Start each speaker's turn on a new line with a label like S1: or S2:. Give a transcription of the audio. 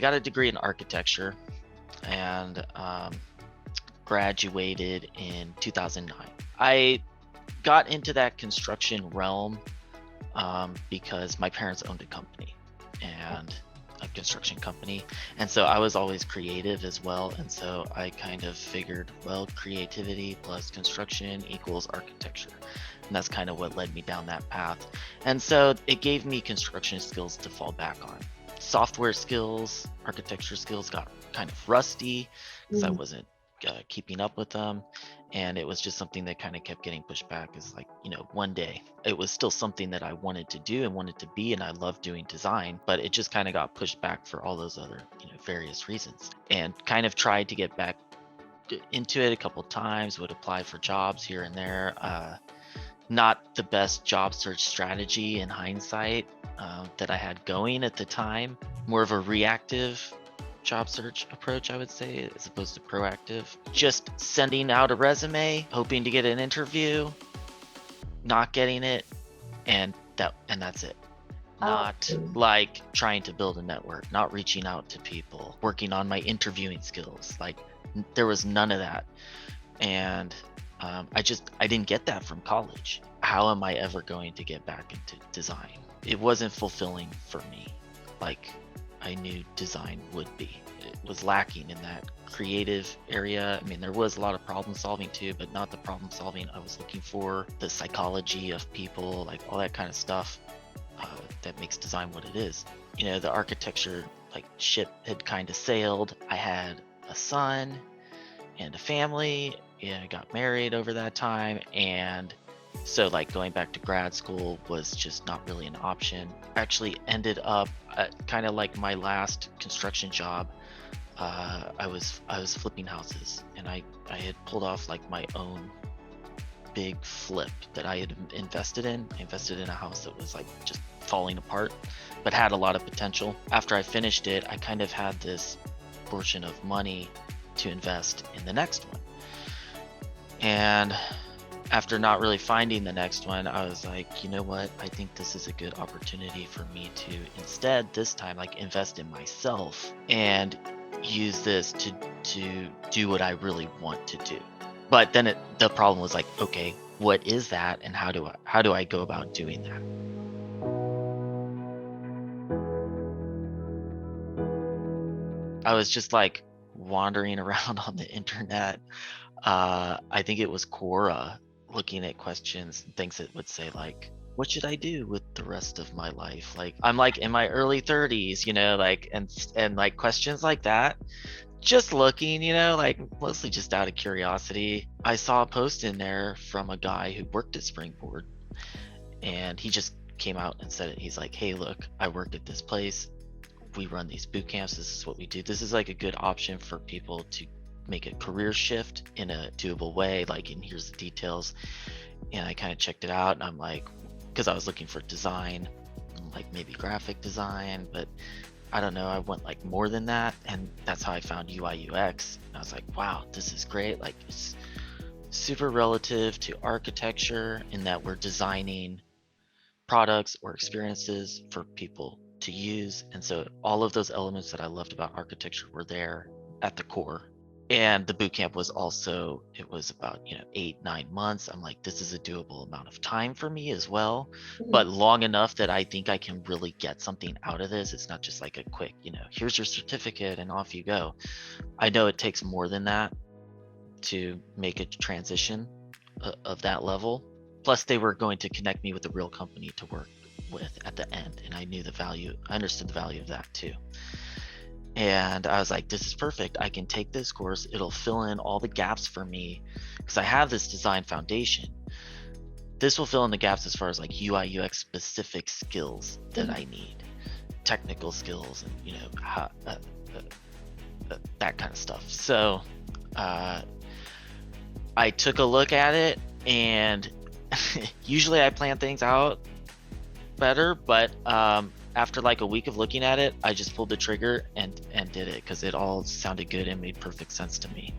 S1: got a degree in architecture and graduated in 2009. I got into that construction realm because my parents owned a company and a construction company. And so I was always creative as well. And so I kind of figured, well, creativity plus construction equals architecture. And that's kind of what led me down that path. And so it gave me construction skills to fall back on. Software skills, architecture skills got kind of rusty because I wasn't keeping up with them. And it was just something that kind of kept getting pushed back. Is like, one day it was still something that I wanted to do and wanted to be, and I loved doing design, but it just kind of got pushed back for all those other, various reasons. And kind of tried to get back into it a couple times, would apply for jobs here and there. Not the best job search strategy in hindsight that I had going at the time. More of a reactive job search approach, I would say, as opposed to proactive. Just sending out a resume, hoping to get an interview, not getting it, and that's it. Not like trying to build a network, not reaching out to people, working on my interviewing skills. Like there was none of that. And I didn't get that from college. How am I ever going to get back into design? It wasn't fulfilling for me like I knew design would be. It was lacking in that creative area. I mean, there was a lot of problem solving too, but not the problem solving I was looking for. The psychology of people, like all that kind of stuff that makes design what it is. The architecture like ship had kind of sailed. I had a son and a family, and I got married over that time, and so like going back to grad school was just not really an option. I actually ended up kind of like my last construction job. I was flipping houses, and I had pulled off like my own big flip that I had invested in. I invested in a house that was like just falling apart, but had a lot of potential. After I finished it, I kind of had this portion of money to invest in the next one. And after not really finding the next one, I was like, you know what? I think this is a good opportunity for me to instead this time like invest in myself and use this to do what I really want to do. But then the problem was like, okay, what is that, and how do I go about doing that? I was just like wandering around on the internet. I think it was Quora, looking at questions and things that would say like, what should I do with the rest of my life? Like I'm like in my early 30s, like and like questions like that. Just looking, like mostly just out of curiosity. I saw a post in there from a guy who worked at Springboard, and he just came out and said it. He's like, hey, look, I work at this place. We run these boot camps. This is what we do. This is like a good option for people to make a career shift in a doable way. Like, and here's the details. And I kind of checked it out, and I'm like, because I was looking for design, like maybe graphic design, but I don't know, I went like more than that. And that's how I found UI UX. And I was like, wow, this is great. Like it's super relative to architecture in that we're designing products or experiences for people to use. And so all of those elements that I loved about architecture were there at the core. And the bootcamp was also, it was about 8-9 months. I'm like, this is a doable amount of time for me as well, but long enough that I think I can really get something out of this. It's not just like a quick, here's your certificate and off you go. I know it takes more than that to make a transition of that level. Plus they were going to connect me with a real company to work with at the end, and I knew the value, I understood the value of that too. And I was like, this is perfect. I can take this course. It'll fill in all the gaps for me because I have this design foundation. This will fill in the gaps as far as like UI UX specific skills that I need, technical skills, and how, that kind of stuff. So I took a look at it, and usually I plan things out better, but after like a week of looking at it, I just pulled the trigger and did it because it all sounded good and made perfect sense to me.